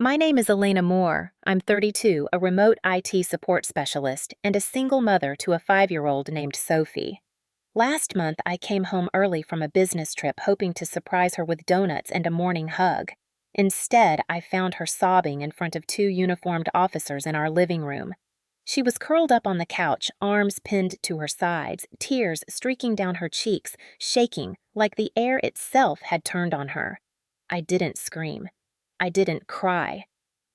My name is Elena Moore. I'm 32, a remote IT support specialist, and a single mother to a 5-year-old named Sophie. Last month, I came home early from a business trip hoping to surprise her with donuts and a morning hug. Instead, I found her sobbing in front of two uniformed officers in our living room. She was curled up on the couch, arms pinned to her sides, tears streaking down her cheeks, shaking like the air itself had turned on her. I didn't scream. I didn't cry.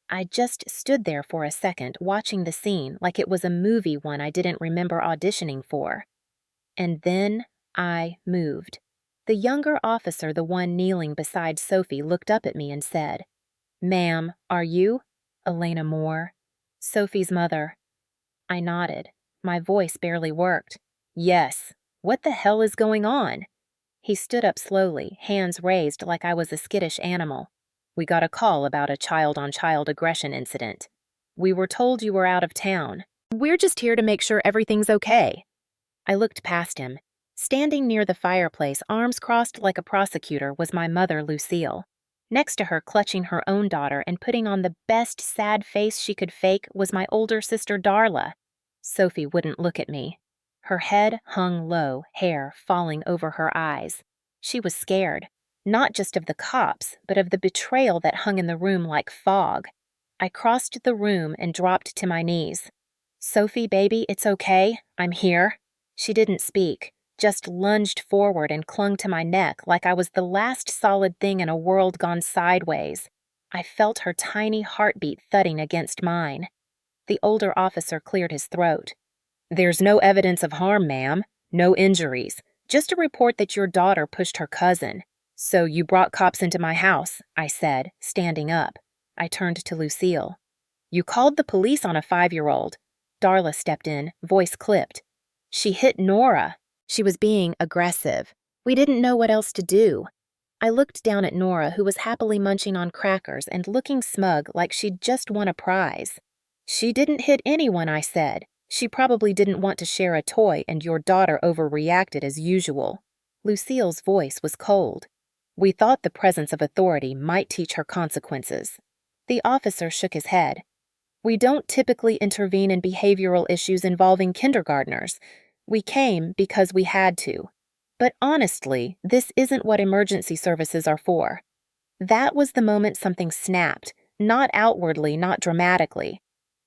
I just stood there for a second, watching the scene like it was a movie one I didn't remember auditioning for. And then I moved. The younger officer, the one kneeling beside Sophie, looked up at me and said, "Ma'am, are you Elena Moore, Sophie's mother?" I nodded. My voice barely worked. "Yes. What the hell is going on?" He stood up slowly, hands raised like I was a skittish animal. "We got a call about a child-on-child aggression incident. We were told you were out of town. We're just here to make sure everything's okay." I looked past him. Standing near the fireplace, arms crossed like a prosecutor, was my mother, Lucille. Next to her, clutching her own daughter and putting on the best sad face she could fake, was my older sister, Darla. Sophie wouldn't look at me. Her head hung low, hair falling over her eyes. She was scared, not just of the cops, but of the betrayal that hung in the room like fog. I crossed the room and dropped to my knees. "Sophie, baby, it's okay. I'm here." She didn't speak, just lunged forward and clung to my neck like I was the last solid thing in a world gone sideways. I felt her tiny heartbeat thudding against mine. The older officer cleared his throat. "There's no evidence of harm, ma'am. No injuries. Just a report that your daughter pushed her cousin. So you brought cops into my house," I said, standing up. I turned to Lucille. "You called the police on a 5-year-old. Darla stepped in, voice clipped. "She hit Nora. She was being aggressive. We didn't know what else to do." I looked down at Nora, who was happily munching on crackers and looking smug like she'd just won a prize. "She didn't hit anyone," I said. "She probably didn't want to share a toy and your daughter overreacted as usual." Lucille's voice was cold. "We thought the presence of authority might teach her consequences." The officer shook his head. "We don't typically intervene in behavioral issues involving kindergartners. We came because we had to. But honestly, this isn't what emergency services are for." That was the moment something snapped, not outwardly, not dramatically.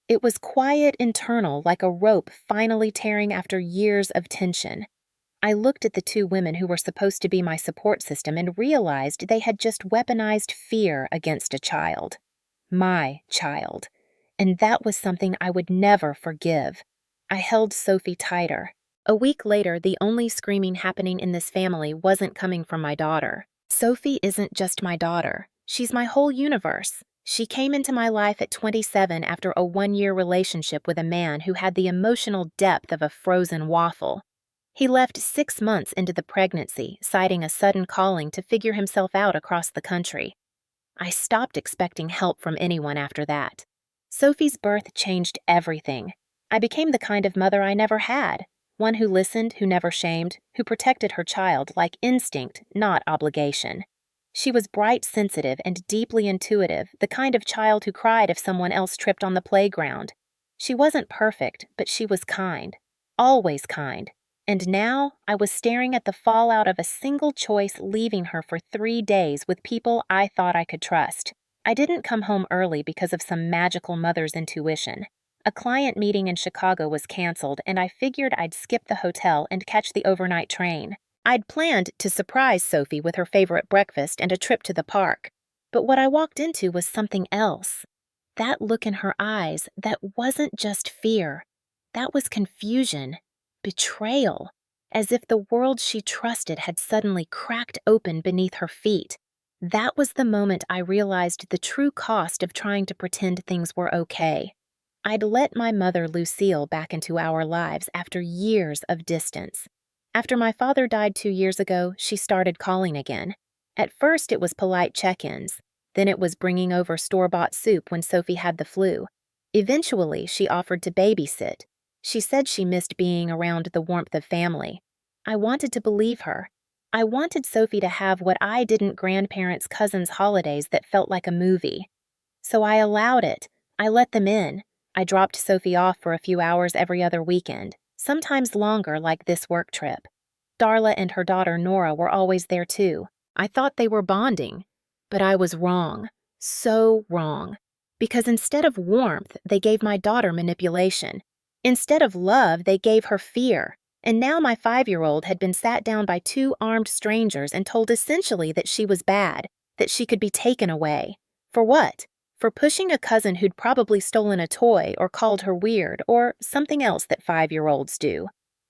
It was quiet internal, like a rope finally tearing after years of tension. I looked at the two women who were supposed to be my support system and realized they had just weaponized fear against a child. My child. And that was something I would never forgive. I held Sophie tighter. A week later, the only screaming happening in this family wasn't coming from my daughter. Sophie isn't just my daughter. She's my whole universe. She came into my life at 27 after a 1-year relationship with a man who had the emotional depth of a frozen waffle. He left 6 months into the pregnancy, citing a sudden calling to figure himself out across the country. I stopped expecting help from anyone after that. Sophie's birth changed everything. I became the kind of mother I never had. One who listened, who never shamed, who protected her child like instinct, not obligation. She was bright, sensitive, and deeply intuitive, the kind of child who cried if someone else tripped on the playground. She wasn't perfect, but she was kind. Always kind. And now I was staring at the fallout of a single choice leaving her for 3 days with people I thought I could trust. I didn't come home early because of some magical mother's intuition. A client meeting in Chicago was canceled, and I figured I'd skip the hotel and catch the overnight train. I'd planned to surprise Sophie with her favorite breakfast and a trip to the park. But what I walked into was something else. That look in her eyes, that wasn't just fear. That was confusion, betrayal, as if the world she trusted had suddenly cracked open beneath her feet. That was the moment I realized the true cost of trying to pretend things were okay. I'd let my mother, Lucille, back into our lives after years of distance. After my father died 2 years ago, she started calling again. At first, it was polite check-ins. Then it was bringing over store-bought soup when Sophie had the flu. Eventually, she offered to babysit. She said she missed being around the warmth of family. I wanted to believe her. I wanted Sophie to have what I didn't grandparents' cousins' holidays that felt like a movie. So I allowed it. I let them in. I dropped Sophie off for a few hours every other weekend, sometimes longer like this work trip. Darla and her daughter Nora were always there too. I thought they were bonding, but I was wrong. So wrong. Because instead of warmth, they gave my daughter manipulation. Instead of love, they gave her fear. And now my 5-year-old had been sat down by 2 armed strangers and told essentially that she was bad, that she could be taken away. For what? For pushing a cousin who'd probably stolen a toy or called her weird or something else that 5-year-olds do.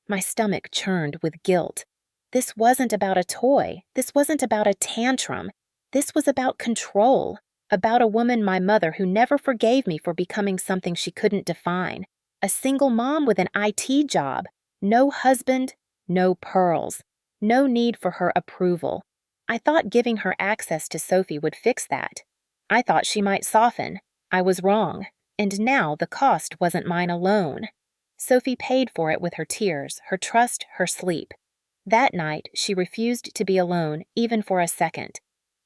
My stomach churned with guilt. This wasn't about a toy. This wasn't about a tantrum. This was about control. About a woman, my mother, who never forgave me for becoming something she couldn't define. A single mom with an IT job. No husband, no pearls. No need for her approval. I thought giving her access to Sophie would fix that. I thought she might soften. I was wrong. And now the cost wasn't mine alone. Sophie paid for it with her tears, her trust, her sleep. That night, she refused to be alone, even for a second.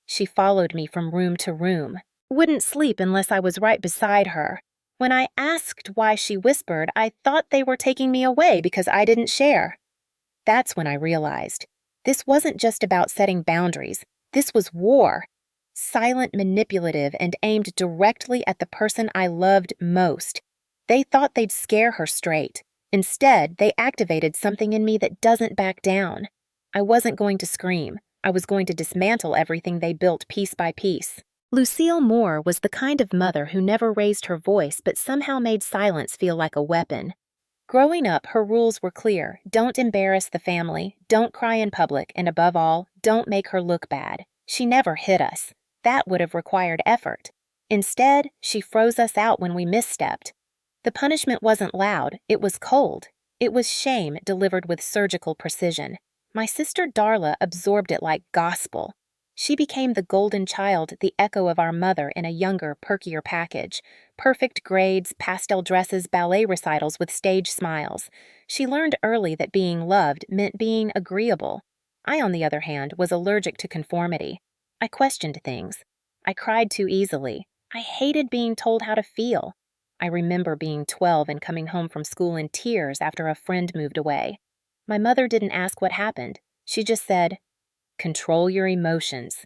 She followed me from room to room. Wouldn't sleep unless I was right beside her. When I asked why she whispered, I thought they were taking me away because I didn't share. That's when I realized. This wasn't just about setting boundaries. This was war. Silent, manipulative, and aimed directly at the person I loved most. They thought they'd scare her straight. Instead, they activated something in me that doesn't back down. I wasn't going to scream. I was going to dismantle everything they built piece by piece. Lucille Moore was the kind of mother who never raised her voice but somehow made silence feel like a weapon. Growing up, her rules were clear. Don't embarrass the family, don't cry in public, and above all, don't make her look bad. She never hit us. That would have required effort. Instead, she froze us out when we misstepped. The punishment wasn't loud, it was cold. It was shame delivered with surgical precision. My sister Darla absorbed it like gospel. She became the golden child, the echo of our mother in a younger, perkier package. Perfect grades, pastel dresses, ballet recitals with stage smiles. She learned early that being loved meant being agreeable. I, on the other hand, was allergic to conformity. I questioned things. I cried too easily. I hated being told how to feel. I remember being 12 and coming home from school in tears after a friend moved away. My mother didn't ask what happened. She just said, "Control your emotions.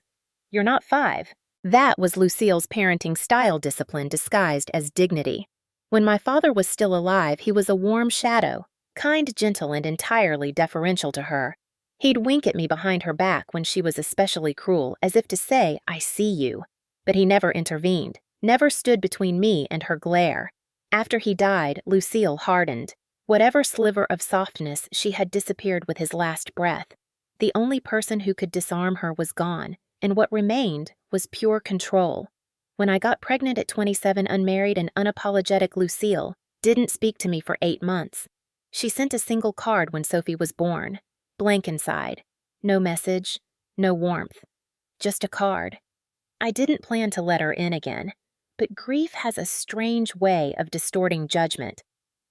You're not 5. That was Lucille's parenting style discipline disguised as dignity. When my father was still alive, he was a warm shadow, kind, gentle, and entirely deferential to her. He'd wink at me behind her back when she was especially cruel, as if to say, "I see you." But he never intervened, never stood between me and her glare. After he died, Lucille hardened. Whatever sliver of softness she had disappeared with his last breath. The only person who could disarm her was gone, and what remained was pure control. When I got pregnant at 27, unmarried and unapologetic, Lucille didn't speak to me for 8 months. She sent a single card when Sophie was born, blank inside. No message, no warmth. Just a card. I didn't plan to let her in again, but grief has a strange way of distorting judgment.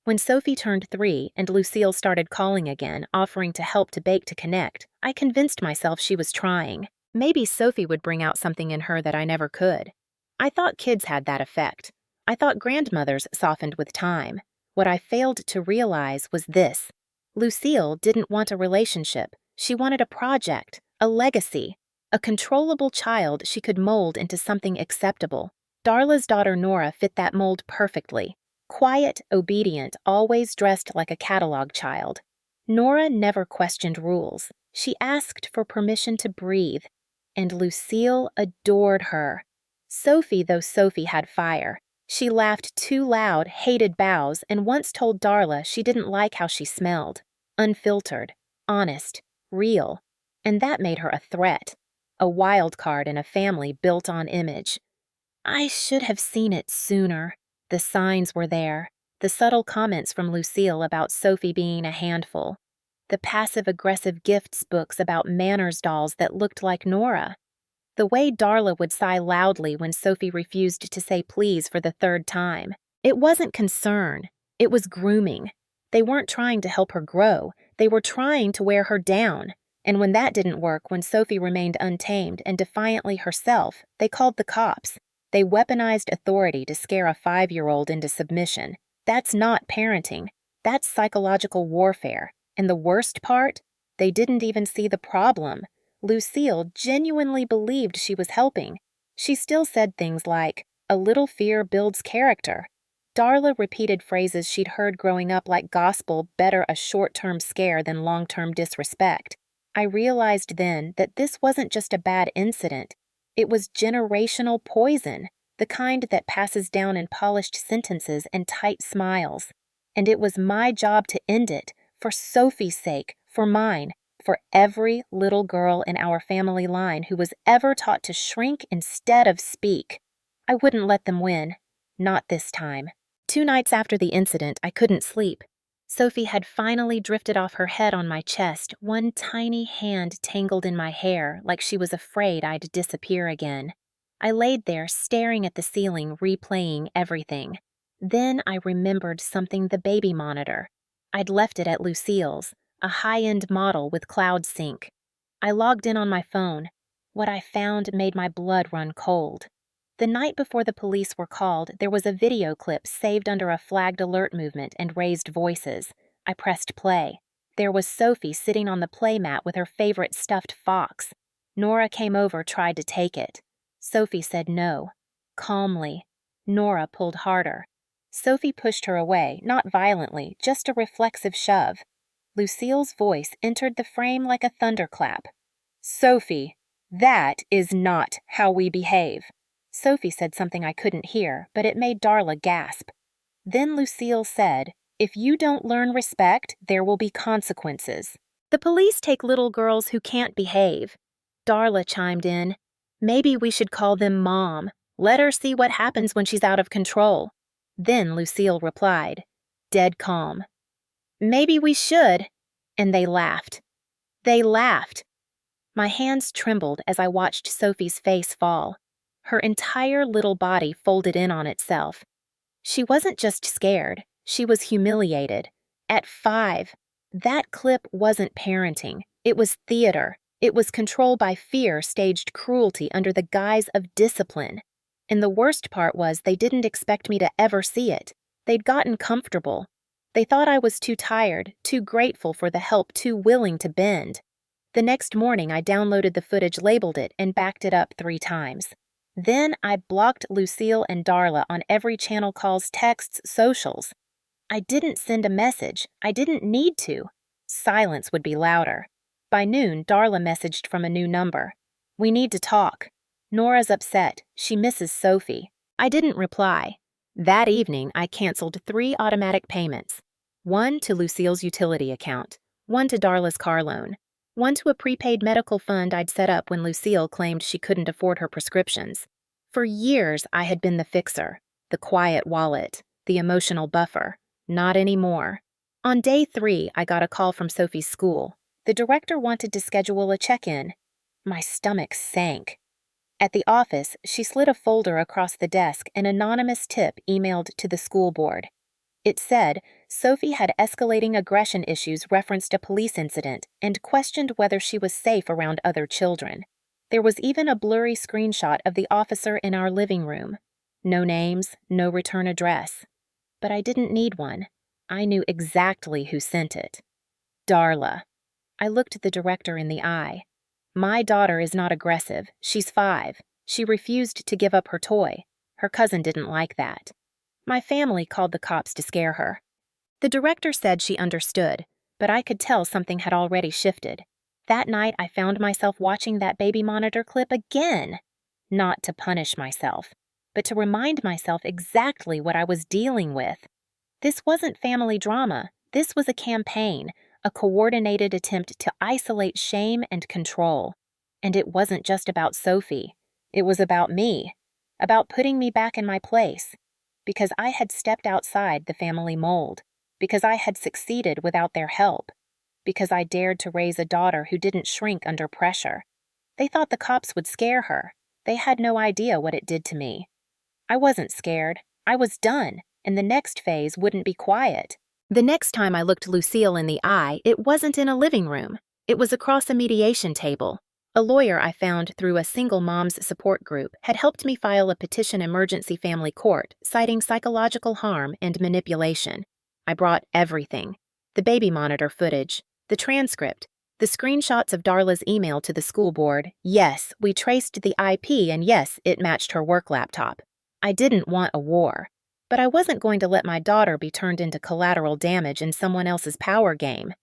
When Sophie turned 3 and Lucille started calling again, offering to help to bake to connect, I convinced myself she was trying. Maybe Sophie would bring out something in her that I never could. I thought kids had that effect. I thought grandmothers softened with time. What I failed to realize was this. Lucille didn't want a relationship. She wanted a project, a legacy, a controllable child she could mold into something acceptable. Darla's daughter Nora fit that mold perfectly. Quiet, obedient, always dressed like a catalog child. Nora never questioned rules. She asked for permission to breathe. And Lucille adored her. Sophie, though Sophie had fire. She laughed too loud, hated bows, and once told Darla she didn't like how she smelled. Unfiltered, honest, real. And that made her a threat. A wild card in a family built on image. I should have seen it sooner. The signs were there. The subtle comments from Lucille about Sophie being a handful. The passive-aggressive gifts books about manners dolls that looked like Nora. The way Darla would sigh loudly when Sophie refused to say please for the 3rd time. It wasn't concern. It was grooming. They weren't trying to help her grow. They were trying to wear her down. And when that didn't work, when Sophie remained untamed and defiantly herself, they called the cops. They weaponized authority to scare a 5-year-old into submission. That's not parenting. That's psychological warfare. And the worst part? They didn't even see the problem. Lucille genuinely believed she was helping. She still said things like, "A little fear builds character." Darla repeated phrases she'd heard growing up like gospel, better a short-term scare than long-term disrespect. I realized then that this wasn't just a bad incident. It was generational poison, the kind that passes down in polished sentences and tight smiles. And it was my job to end it, for Sophie's sake, for mine, for every little girl in our family line who was ever taught to shrink instead of speak. I wouldn't let them win. Not this time. 2 nights after the incident, I couldn't sleep. Sophie had finally drifted off her head on my chest, one tiny hand tangled in my hair, like she was afraid I'd disappear again. I laid there, staring at the ceiling, replaying everything. Then I remembered something: the baby monitor. I'd left it at Lucille's, a high-end model with cloud sync. I logged in on my phone. What I found made my blood run cold. The night before the police were called, there was a video clip saved under a flagged alert movement and raised voices. I pressed play. There was Sophie sitting on the playmat with her favorite stuffed fox. Nora came over, tried to take it. Sophie said no. Calmly. Nora pulled harder. Sophie pushed her away, not violently, just a reflexive shove. Lucille's voice entered the frame like a thunderclap. "Sophie, that is not how we behave." Sophie said something I couldn't hear, but it made Darla gasp. Then Lucille said, "If you don't learn respect, there will be consequences. The police take little girls who can't behave." Darla chimed in, "Maybe we should call them Mom. Let her see what happens when she's out of control." Then Lucille replied, dead calm, "Maybe we should." And they laughed. They laughed. My hands trembled as I watched Sophie's face fall. Her entire little body folded in on itself. She wasn't just scared, she was humiliated. At 5, that clip wasn't parenting. It was theater. It was control by fear, staged cruelty under the guise of discipline. And the worst part was they didn't expect me to ever see it. They'd gotten comfortable. They thought I was too tired, too grateful for the help, too willing to bend. The next morning, I downloaded the footage, labeled it, and backed it up 3 times. Then I blocked Lucille and Darla on every channel, calls, texts, socials. I didn't send a message. I didn't need to. Silence would be louder. By noon, Darla messaged from a new number. "We need to talk. Nora's upset. She misses Sophie." I didn't reply. That evening, I canceled 3 automatic payments. 1 to Lucille's utility account, 1 to Darla's car loan, 1 to a prepaid medical fund I'd set up when Lucille claimed she couldn't afford her prescriptions. For years, I had been the fixer, the quiet wallet, the emotional buffer. Not anymore. On day 3, I got a call from Sophie's school. The director wanted to schedule a check-in. My stomach sank. At the office, she slid a folder across the desk, an anonymous tip emailed to the school board. It said Sophie had escalating aggression issues, referenced a police incident, and questioned whether she was safe around other children. There was even a blurry screenshot of the officer in our living room. No names, no return address. But I didn't need one. I knew exactly who sent it. Darla. I looked the director in the eye. My daughter is not aggressive. She's 5. She refused to give up her toy. Her cousin didn't like that. My family called the cops to scare her. The director said she understood, but I could tell something had already shifted. That night, I found myself watching that baby monitor clip again. Not to punish myself, but to remind myself exactly what I was dealing with. This wasn't family drama. This was a campaign, a coordinated attempt to isolate shame and control. And it wasn't just about Sophie. It was about me, about putting me back in my place. Because I had stepped outside the family mold, because I had succeeded without their help, because I dared to raise a daughter who didn't shrink under pressure. They thought the cops would scare her. They had no idea what it did to me. I wasn't scared. I was done, and the next phase wouldn't be quiet. The next time I looked Lucille in the eye, it wasn't in a living room. It was across a mediation table. A lawyer I found through a single mom's support group had helped me file a petition emergency family court citing psychological harm and manipulation. I brought everything: the baby monitor footage, the transcript, the screenshots of Darla's email to the school board. Yes, we traced the IP, and yes, it matched her work laptop. I didn't want a war, but I wasn't going to let my daughter be turned into collateral damage in someone else's power game.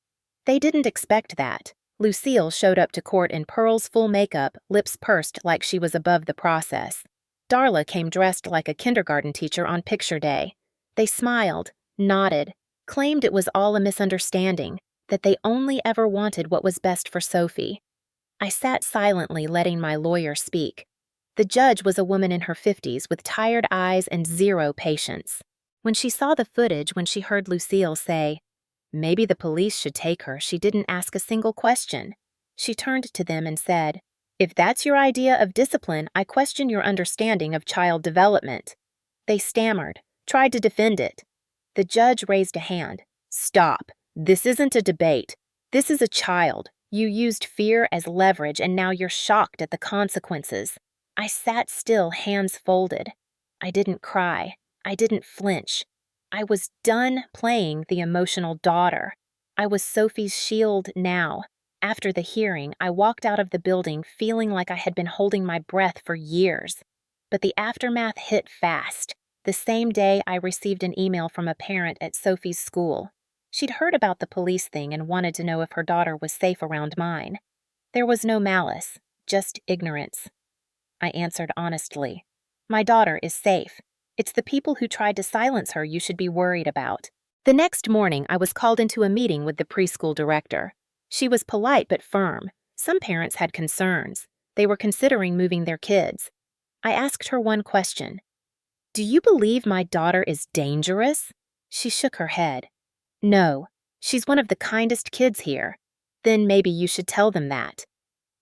They didn't expect that. Lucille showed up to court in Pearl's full makeup, lips pursed like she was above the process. Darla came dressed like a kindergarten teacher on picture day. They smiled, nodded, claimed it was all a misunderstanding, that they only ever wanted what was best for Sophie. I sat silently, letting my lawyer speak. The judge was a woman in her 50s with tired eyes and zero patience. When she saw the footage, when she heard Lucille say, "Maybe the police should take her," she didn't ask a single question. She turned to them and said, "If that's your idea of discipline, I question your understanding of child development." They stammered, tried to defend it. The judge raised a hand. "Stop. This isn't a debate. This is a child. You used fear as leverage, and now you're shocked at the consequences." I sat still, hands folded. I didn't cry. I didn't flinch. I was done playing the emotional daughter. I was Sophie's shield now. After the hearing, I walked out of the building feeling like I had been holding my breath for years. But the aftermath hit fast. The same day, I received an email from a parent at Sophie's school. She'd heard about the police thing and wanted to know if her daughter was safe around mine. There was no malice, just ignorance. I answered honestly. "My daughter is safe. It's the people who tried to silence her you should be worried about." The next morning, I was called into a meeting with the preschool director. She was polite but firm. Some parents had concerns. They were considering moving their kids. I asked her one question. "Do you believe my daughter is dangerous?" She shook her head. "No, she's one of the kindest kids here." "Then maybe you should tell them that."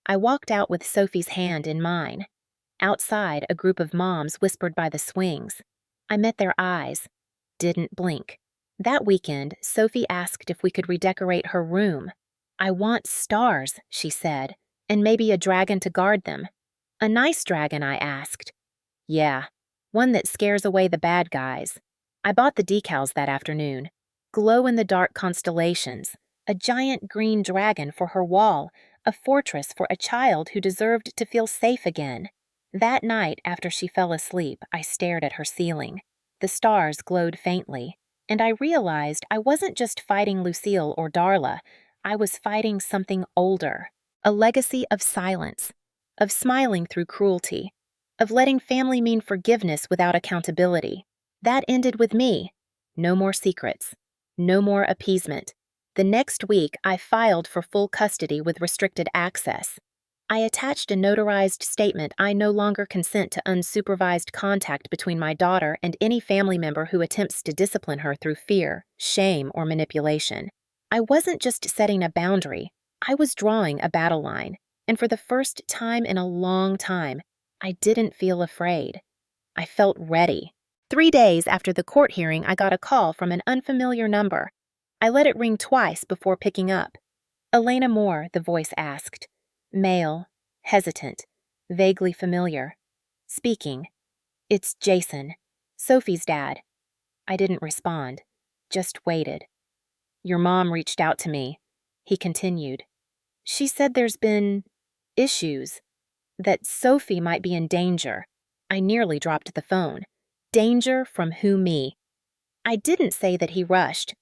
I walked out with Sophie's hand in mine. Outside, a group of moms whispered by the swings. I met their eyes. Didn't blink. That weekend, Sophie asked if we could redecorate her room. "I want stars," she said, "and maybe a dragon to guard them." "A nice dragon?" I asked. "Yeah, one that scares away the bad guys." I bought the decals that afternoon. Glow-in-the-dark constellations, a giant green dragon for her wall, a fortress for a child who deserved to feel safe again. That night, after she fell asleep, I stared at her ceiling. The stars glowed faintly, and I realized I wasn't just fighting Lucille or Darla. I was fighting something older, a legacy of silence, of smiling through cruelty, of letting family mean forgiveness without accountability. That ended with me. No more secrets. No more appeasement. The next week, I filed for full custody with restricted access. I attached a notarized statement I no longer consent to unsupervised contact between my daughter and any family member who attempts to discipline her through fear, shame, or manipulation. I wasn't just setting a boundary, I was drawing a battle line, and for the first time in a long time, I didn't feel afraid. I felt ready. 3 days after the court hearing, I got a call from an unfamiliar number. I let it ring twice before picking up. "Elena Moore," the voice asked. Male, hesitant, vaguely familiar. Speaking. "It's Jason, Sophie's dad." I didn't respond, just waited. "Your mom reached out to me," he continued. "She said there's been issues, that Sophie might be in danger." I nearly dropped the phone. Danger from who, me? I didn't say that he rushed.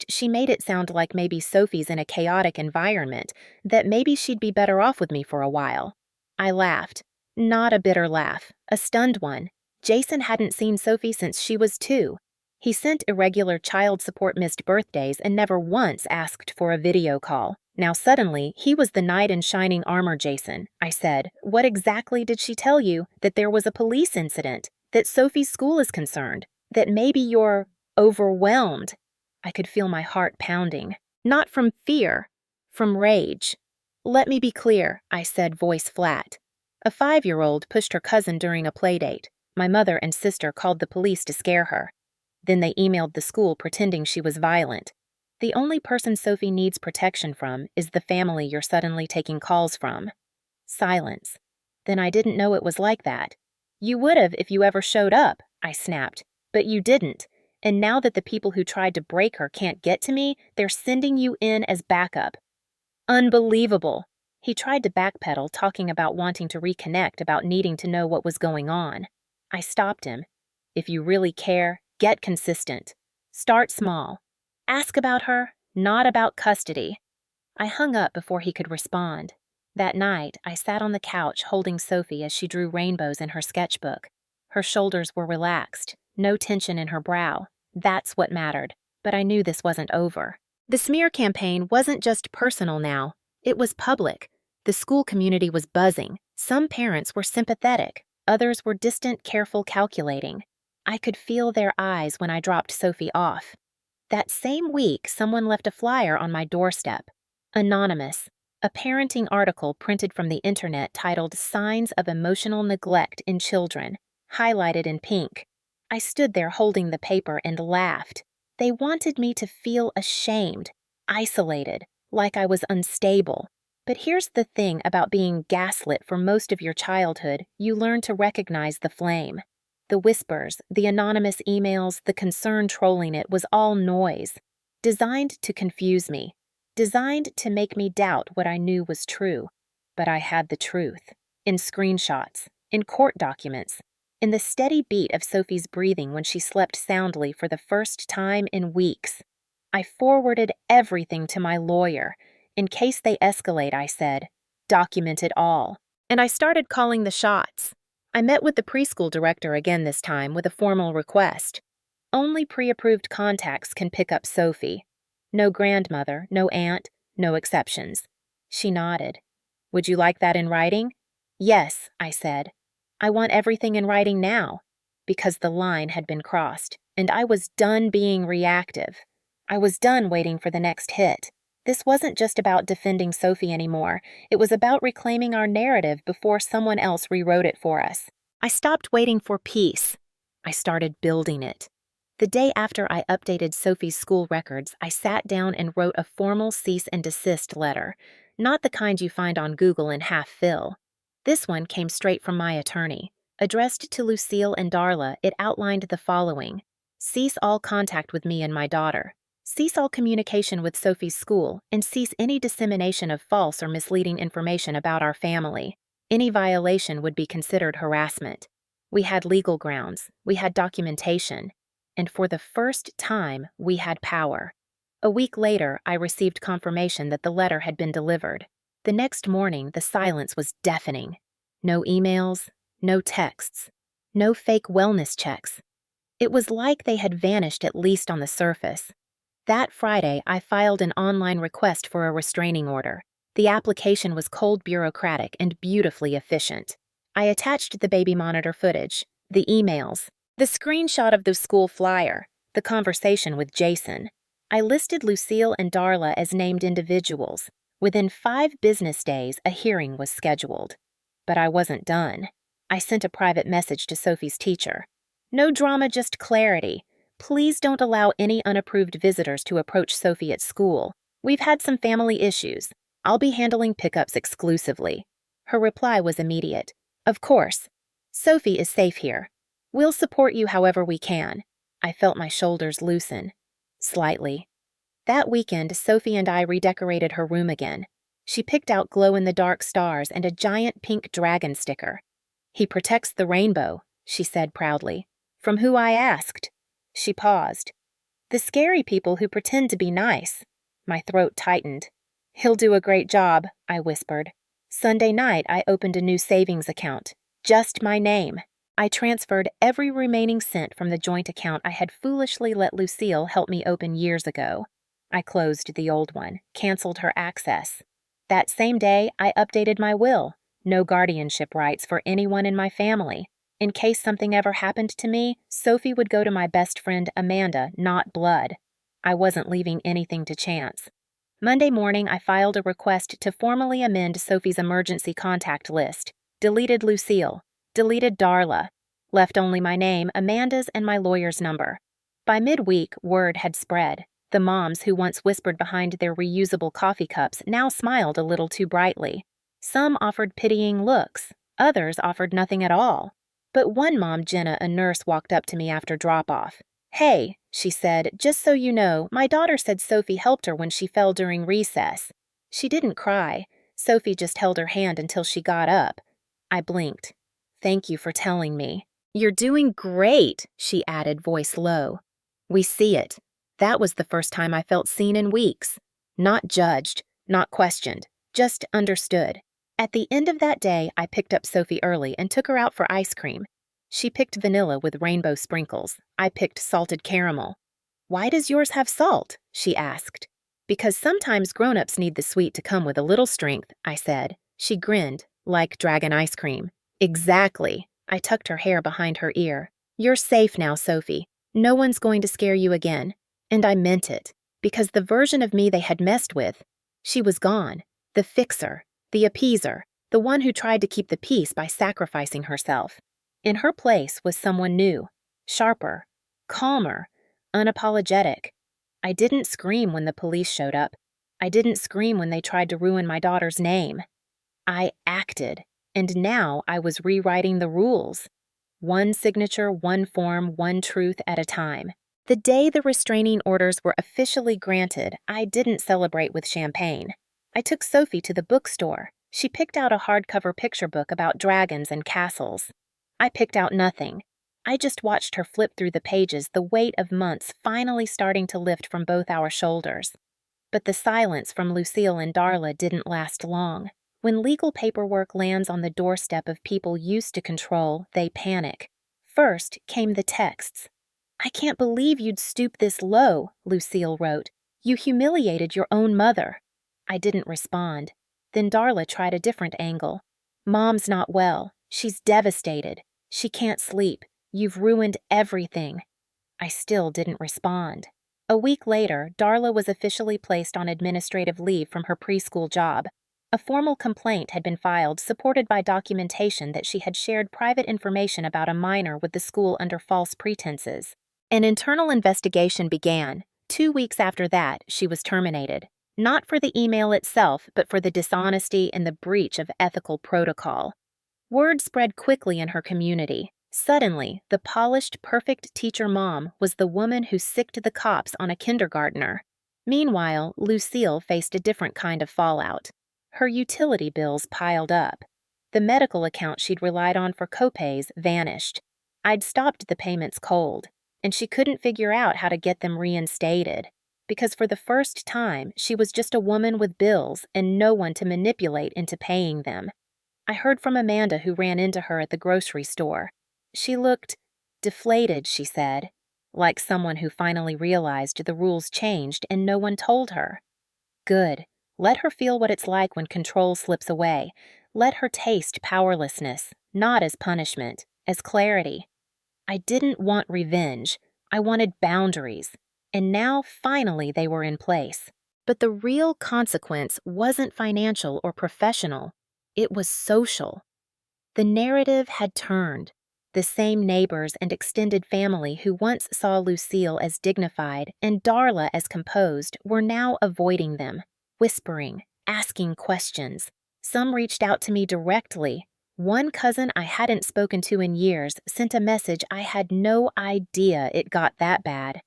She made it sound like maybe Sophie's in a chaotic environment, that maybe she'd be better off with me for a while. I laughed. Not a bitter laugh, a stunned one. Jason hadn't seen Sophie since she was 2. He sent irregular child support missed birthdays and never once asked for a video call. Now suddenly, he was the knight in shining armor Jason. I said, "What exactly did she tell you? That there was a police incident? That Sophie's school is concerned? That maybe you're overwhelmed?" I could feel my heart pounding. Not from fear, from rage. "Let me be clear," I said, voice flat. A 5-year-old pushed her cousin during a playdate. My mother and sister called the police to scare her. Then they emailed the school pretending she was violent. The only person Sophie needs protection from is the family you're suddenly taking calls from. Silence. Then I didn't know it was like that. You would have if you ever showed up, I snapped. But you didn't. And now that the people who tried to break her can't get to me, they're sending you in as backup. Unbelievable. He tried to backpedal, talking about wanting to reconnect, about needing to know what was going on. I stopped him. If you really care, get consistent. Start small. Ask about her, not about custody. I hung up before he could respond. That night, I sat on the couch holding Sophie as she drew rainbows in her sketchbook. Her shoulders were relaxed, no tension in her brow. That's what mattered. But I knew this wasn't over. The smear campaign wasn't just personal now. It was public. The school community was buzzing. Some parents were sympathetic. Others were distant, careful, calculating. I could feel their eyes when I dropped Sophie off. That same week, someone left a flyer on my doorstep. Anonymous. A parenting article printed from the internet titled Signs of Emotional Neglect in Children, highlighted in pink. I stood there holding the paper and laughed. They wanted me to feel ashamed, isolated, like I was unstable. But here's the thing about being gaslit for most of your childhood: you learn to recognize the flame. The whispers, the anonymous emails, the concern trolling it was all noise, designed to confuse me, designed to make me doubt what I knew was true. But I had the truth. In screenshots, in court documents, in the steady beat of Sophie's breathing when she slept soundly for the first time in weeks. I forwarded everything to my lawyer. In case they escalate, I said, document it all. And I started calling the shots. I met with the preschool director again this time with a formal request. Only pre-approved contacts can pick up Sophie. No grandmother, no aunt, no exceptions. She nodded. Would you like that in writing? Yes, I said. I want everything in writing now. Because the line had been crossed, and I was done being reactive. I was done waiting for the next hit. This wasn't just about defending Sophie anymore. It was about reclaiming our narrative before someone else rewrote it for us. I stopped waiting for peace. I started building it. The day after I updated Sophie's school records, I sat down and wrote a formal cease and desist letter, not the kind you find on Google in half fill. This one came straight from my attorney. Addressed to Lucille and Darla, it outlined the following: cease all contact with me and my daughter. Cease all communication with Sophie's school, and cease any dissemination of false or misleading information about our family. Any violation would be considered harassment. We had legal grounds, we had documentation, and for the first time, we had power. A week later, I received confirmation that the letter had been delivered. The next morning, the silence was deafening. No emails, no texts, no fake wellness checks. It was like they had vanished, at least on the surface. That Friday, I filed an online request for a restraining order. The application was cold, bureaucratic, and beautifully efficient. I attached the baby monitor footage, the emails, the screenshot of the school flyer, the conversation with Jason. I listed Lucille and Darla as named individuals. Within 5 business days, a hearing was scheduled. But I wasn't done. I sent a private message to Sophie's teacher. No drama, just clarity. Please don't allow any unapproved visitors to approach Sophie at school. We've had some family issues. I'll be handling pickups exclusively. Her reply was immediate. Of course. Sophie is safe here. We'll support you however we can. I felt my shoulders loosen. Slightly. That weekend, Sophie and I redecorated her room again. She picked out glow-in-the-dark stars and a giant pink dragon sticker. He protects the rainbow, she said proudly. From who, I asked. She paused. The scary people who pretend to be nice. My throat tightened. He'll do a great job, I whispered. Sunday night, I opened a new savings account. Just my name. I transferred every remaining cent from the joint account I had foolishly let Lucille help me open years ago. I closed the old one, canceled her access. That same day, I updated my will. No guardianship rights for anyone in my family. In case something ever happened to me, Sophie would go to my best friend Amanda, not blood. I wasn't leaving anything to chance. Monday morning, I filed a request to formally amend Sophie's emergency contact list. Deleted Lucille. Deleted Darla. Left only my name, Amanda's, and my lawyer's number. By midweek, word had spread. The moms who once whispered behind their reusable coffee cups now smiled a little too brightly. Some offered pitying looks, others offered nothing at all. But one mom, Jenna, a nurse, walked up to me after drop-off. "Hey," she said, "just so you know, my daughter said Sophie helped her when she fell during recess." She didn't cry. Sophie just held her hand until she got up. I blinked. "Thank you for telling me." "You're doing great," she added, voice low. "We see it." That was the first time I felt seen in weeks. Not judged, not questioned, just understood. At the end of that day, I picked up Sophie early and took her out for ice cream. She picked vanilla with rainbow sprinkles. I picked salted caramel. "Why does yours have salt?" she asked. "Because sometimes grown-ups need the sweet to come with a little strength," I said. She grinned, like dragon ice cream. "Exactly." I tucked her hair behind her ear. "You're safe now, Sophie. No one's going to scare you again." And I meant it, because the version of me they had messed with, she was gone. The fixer, the appeaser, the one who tried to keep the peace by sacrificing herself. In her place was someone new, sharper, calmer, unapologetic. I didn't scream when the police showed up. I didn't scream when they tried to ruin my daughter's name. I acted, and now I was rewriting the rules. One signature, one form, one truth at a time. The day the restraining orders were officially granted, I didn't celebrate with champagne. I took Sophie to the bookstore. She picked out a hardcover picture book about dragons and castles. I picked out nothing. I just watched her flip through the pages, the weight of months finally starting to lift from both our shoulders. But the silence from Lucille and Darla didn't last long. When legal paperwork lands on the doorstep of people used to control, they panic. First came the texts. "I can't believe you'd stoop this low," Lucille wrote. "You humiliated your own mother." I didn't respond. Then Darla tried a different angle. "Mom's not well. She's devastated. She can't sleep. You've ruined everything." I still didn't respond. A week later, Darla was officially placed on administrative leave from her preschool job. A formal complaint had been filed, supported by documentation that she had shared private information about a minor with the school under false pretenses. An internal investigation began. 2 weeks after that, she was terminated. Not for the email itself, but for the dishonesty and the breach of ethical protocol. Word spread quickly in her community. Suddenly, the polished, perfect teacher mom was the woman who sicked the cops on a kindergartner. Meanwhile, Lucille faced a different kind of fallout. Her utility bills piled up. The medical account she'd relied on for copays vanished. I'd stopped the payments cold, and she couldn't figure out how to get them reinstated, because for the first time, she was just a woman with bills and no one to manipulate into paying them. I heard from Amanda, who ran into her at the grocery store. She looked deflated, she said, like someone who finally realized the rules changed and no one told her. Good. Let her feel what it's like when control slips away. Let her taste powerlessness, not as punishment, as clarity. I didn't want revenge. I wanted boundaries. And now, finally, they were in place. But the real consequence wasn't financial or professional. It was social. The narrative had turned. The same neighbors and extended family who once saw Lucille as dignified and Darla as composed were now avoiding them, whispering, asking questions. Some reached out to me directly. One cousin I hadn't spoken to in years sent a message I had no idea it got that bad.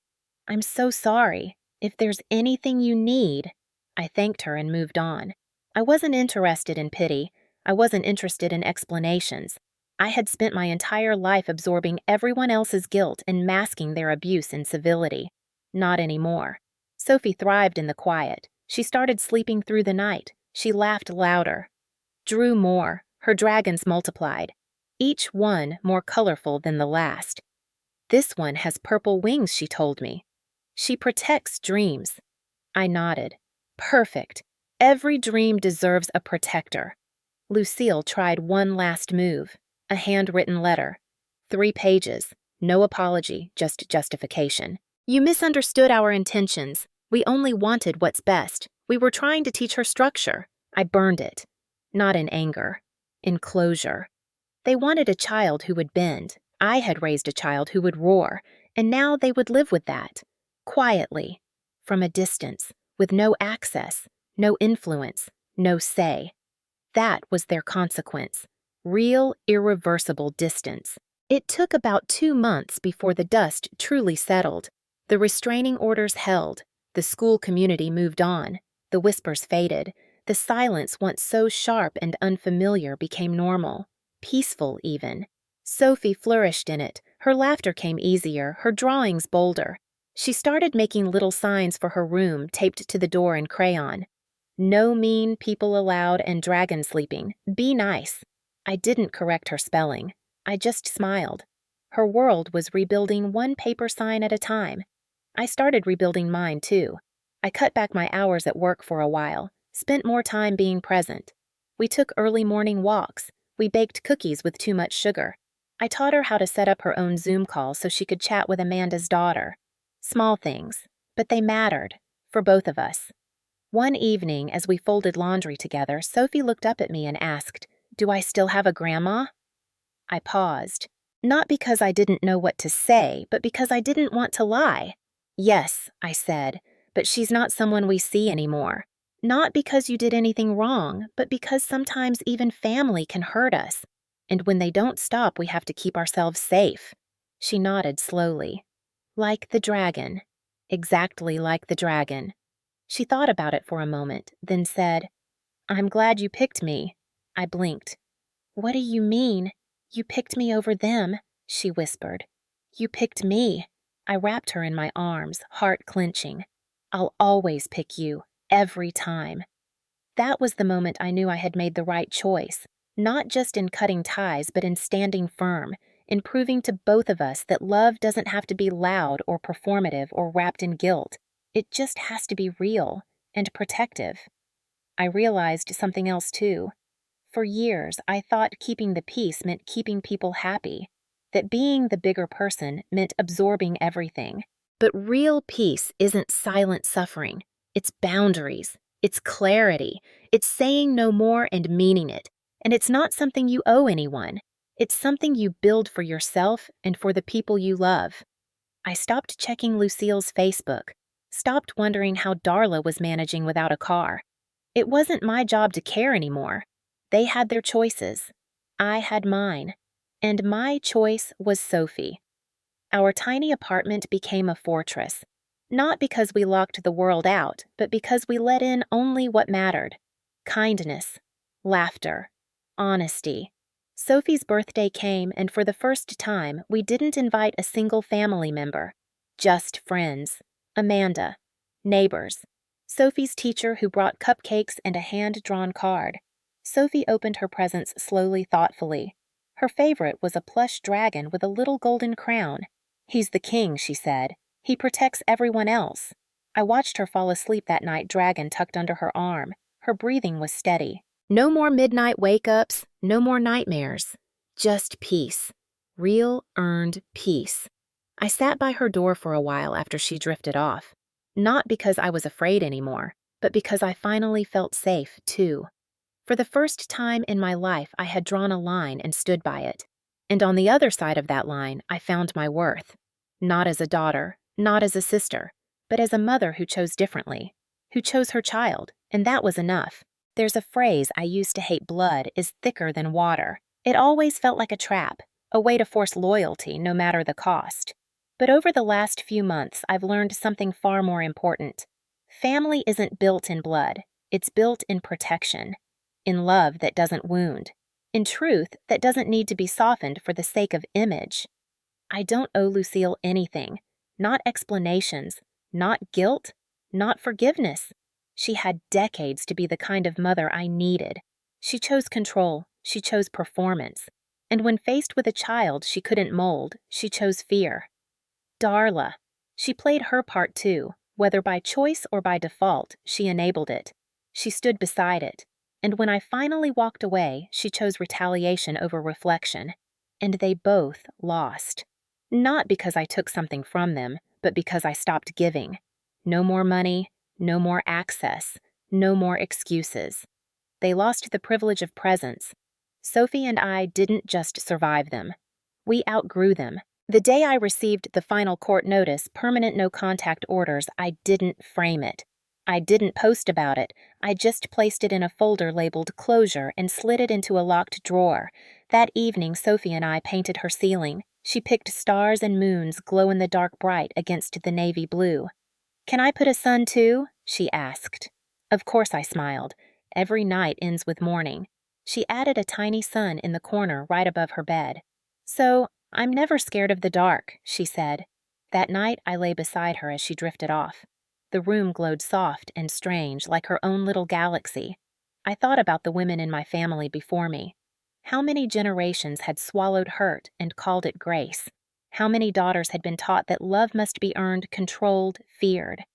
"I'm so sorry. If there's anything you need." I thanked her and moved on. I wasn't interested in pity. I wasn't interested in explanations. I had spent my entire life absorbing everyone else's guilt and masking their abuse in civility. Not anymore. Sophie thrived in the quiet. She started sleeping through the night. She laughed louder. Drew more. Her dragons multiplied. Each one more colorful than the last. "This one has purple wings," she told me. "She protects dreams." I nodded. Perfect. Every dream deserves a protector. Lucille tried one last move. A handwritten letter. 3 pages. No apology, just justification. "You misunderstood our intentions. We only wanted what's best. We were trying to teach her structure." I burned it. Not in anger. In closure. They wanted a child who would bend. I had raised a child who would roar, and now they would live with that. Quietly. From a distance. With no access. No influence. No say. That was their consequence. Real, irreversible distance. It took about 2 months before the dust truly settled. The restraining orders held. The school community moved on. The whispers faded. The silence, once so sharp and unfamiliar, became normal. Peaceful, even. Sophie flourished in it. Her laughter came easier, her drawings bolder. She started making little signs for her room taped to the door in crayon. No mean people allowed and dragon sleeping. Be nice. I didn't correct her spelling. I just smiled. Her world was rebuilding one paper sign at a time. I started rebuilding mine, too. I cut back my hours at work for a while, spent more time being present. We took early morning walks. We baked cookies with too much sugar. I taught her how to set up her own Zoom call so she could chat with Amanda's daughter. Small things, but they mattered, for both of us. One evening, as we folded laundry together, Sophie looked up at me and asked, "Do I still have a grandma?" I paused, not because I didn't know what to say, but because I didn't want to lie. "Yes," I said, "but she's not someone we see anymore. Not because you did anything wrong, but because sometimes even family can hurt us. And when they don't stop, we have to keep ourselves safe." She nodded slowly. "Like the dragon. Exactly like the dragon." She thought about it for a moment, then said, "I'm glad you picked me." I blinked. "What do you mean? You picked me over them," she whispered. "You picked me." I wrapped her in my arms, heart clenching. "I'll always pick you, every time." That was the moment I knew I had made the right choice, not just in cutting ties, but in standing firm, in proving to both of us that love doesn't have to be loud or performative or wrapped in guilt. It just has to be real and protective. I realized something else, too. For years, I thought keeping the peace meant keeping people happy, that being the bigger person meant absorbing everything. But real peace isn't silent suffering. It's boundaries. It's clarity. It's saying no more and meaning it. And it's not something you owe anyone. It's something you build for yourself and for the people you love. I stopped checking Lucille's Facebook, stopped wondering how Darla was managing without a car. It wasn't my job to care anymore. They had their choices. I had mine. And my choice was Sophie. Our tiny apartment became a fortress. Not because we locked the world out, but because we let in only what mattered. Kindness, laughter, honesty. Sophie's birthday came, and for the first time, we didn't invite a single family member. Just friends. Amanda. Neighbors. Sophie's teacher who brought cupcakes and a hand-drawn card. Sophie opened her presents slowly, thoughtfully. Her favorite was a plush dragon with a little golden crown. "He's the king," she said. "He protects everyone else." I watched her fall asleep that night, dragon tucked under her arm. Her breathing was steady. No more midnight wake-ups, no more nightmares. Just peace. Real, earned peace. I sat by her door for a while after she drifted off. Not because I was afraid anymore, but because I finally felt safe, too. For the first time in my life, I had drawn a line and stood by it. And on the other side of that line, I found my worth. Not as a daughter, not as a sister, but as a mother who chose differently, who chose her child, and that was enough. There's a phrase I used to hate: blood is thicker than water. It always felt like a trap, a way to force loyalty no matter the cost. But over the last few months, I've learned something far more important. Family isn't built in blood. It's built in protection. In love that doesn't wound. In truth that doesn't need to be softened for the sake of image. I don't owe Lucille anything. Not explanations. Not guilt. Not forgiveness. She had decades to be the kind of mother I needed. She chose control. She chose performance. And when faced with a child she couldn't mold, she chose fear. Darla. She played her part too. Whether by choice or by default, she enabled it. She stood beside it. And when I finally walked away, she chose retaliation over reflection. And they both lost. Not because I took something from them, but because I stopped giving. No more money, no more access, no more excuses. They lost the privilege of presence. Sophie and I didn't just survive them. We outgrew them. The day I received the final court notice, permanent no contact orders, I didn't frame it. I didn't post about it. I just placed it in a folder labeled Closure and slid it into a locked drawer. That evening, Sophie and I painted her ceiling. She picked stars and moons glow in the dark bright against the navy blue. "Can I put a sun too?" she asked. Of course I smiled. Every night ends with morning. She added a tiny sun in the corner right above her bed. "So, I'm never scared of the dark," she said. That night I lay beside her as she drifted off. The room glowed soft and strange, like her own little galaxy. I thought about the women in my family before me. How many generations had swallowed hurt and called it grace? How many daughters had been taught that love must be earned, controlled, feared?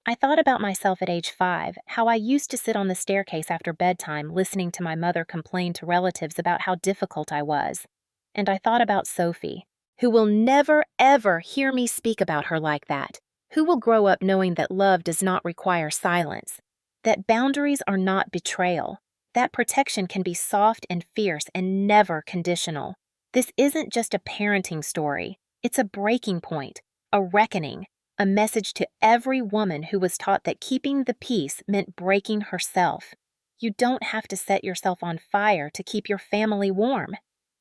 I thought about myself at age 5, how I used to sit on the staircase after bedtime listening to my mother complain to relatives about how difficult I was. And I thought about Sophie, who will never, ever hear me speak about her like that, who will grow up knowing that love does not require silence, that boundaries are not betrayal, that protection can be soft and fierce and never conditional. This isn't just a parenting story. It's a breaking point, a reckoning, a message to every woman who was taught that keeping the peace meant breaking herself. You don't have to set yourself on fire to keep your family warm.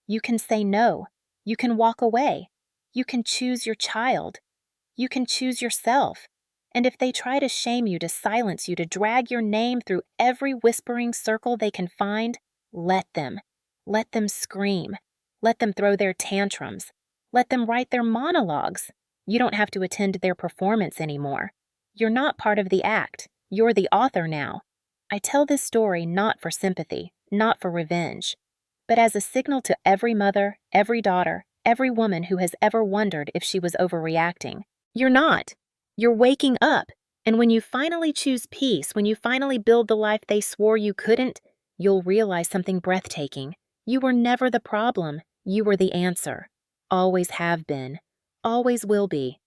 You can say no. You can walk away. You can choose your child. You can choose yourself. And if they try to shame you, to silence you, to drag your name through every whispering circle they can find, let them. Let them scream. Let them throw their tantrums. Let them write their monologues. You don't have to attend their performance anymore. You're not part of the act. You're the author now. I tell this story not for sympathy, not for revenge, but as a signal to every mother, every daughter, every woman who has ever wondered if she was overreacting. You're not. You're waking up. And when you finally choose peace, when you finally build the life they swore you couldn't, you'll realize something breathtaking. You were never the problem. You were the answer. Always have been. Always will be.